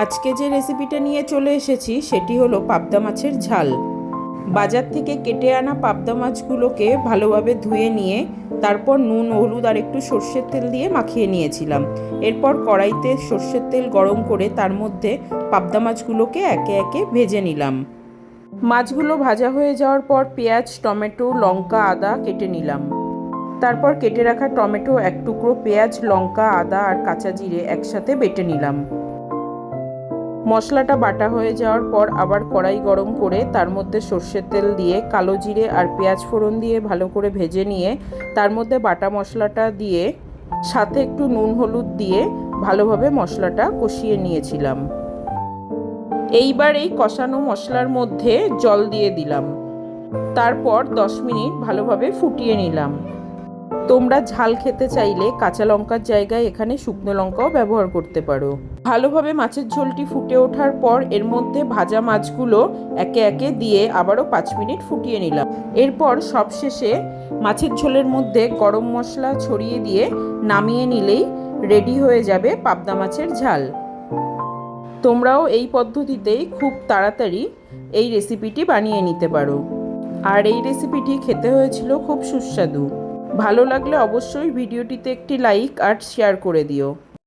আজকে যে রেসিপিটা নিয়ে চলে এসেছি সেটি হলো পাবদা মাছের ঝাল। বাজার থেকে কেটে আনা পাবদা মাছগুলোকে ভালোভাবে ধুয়ে নিয়ে তারপর নুন, হলুদ আর একটু সর্ষের তেল দিয়ে মাখিয়ে নিয়েছিলাম। এরপর কড়াইতে সর্ষের তেল গরম করে তার মধ্যে পাবদা মাছগুলোকে একে একে ভেজে নিলাম। মাছগুলো ভাজা হয়ে যাওয়ার পর পেঁয়াজ, টমেটো, লঙ্কা, আদা কেটে নিলাম। তারপর কেটে রাখা টমেটো, এক টুকরো পেঁয়াজ, লঙ্কা, আদা আর কাঁচা জিরে একসাথে বেটে নিলাম। মশলাটা বাটা হয়ে যাওয়ার পর আবার কড়াই গরম করে তার মধ্যে সর্ষের তেল দিয়ে কালো জিরে আর পেঁয়াজ ফোড়ন দিয়ে ভালো করে ভেজে নিয়ে তার মধ্যে বাটা মশলাটা দিয়ে সাথে একটু নুন, হলুদ দিয়ে ভালোভাবে মশলাটা কষিয়ে নিয়েছিলাম। এইবার এই কষানো মশলার মধ্যে জল দিয়ে দিলাম। তারপর 10 মিনিট ভালোভাবে ফুটিয়ে নিলাম। তোমরা ঝাল খেতে চাইলে কাঁচা লঙ্কার জায়গায় এখানে শুকনো লঙ্কাও ব্যবহার করতে পারো। ভালোভাবে মাছের ঝোলটি ফুটে ওঠার পর এর মধ্যে ভাজা মাছগুলো একে একে দিয়ে আবারও 5 মিনিট ফুটিয়ে নিলাম। এরপর সবশেষে মাছের ঝোলের মধ্যে গরম মশলা ছড়িয়ে দিয়ে নামিয়ে নিলেই রেডি হয়ে যাবে পাবদা মাছের ঝাল। তোমরাও এই পদ্ধতিতেই খুব তাড়াতাড়ি এই রেসিপিটি বানিয়ে নিতে পারো। আর এই রেসিপিটি খেতে হয়েছিল খুব সুস্বাদু। ভালো লাগলে অবশ্যই ভিডিওটিতে একটি লাইক আর শেয়ার করে দিও।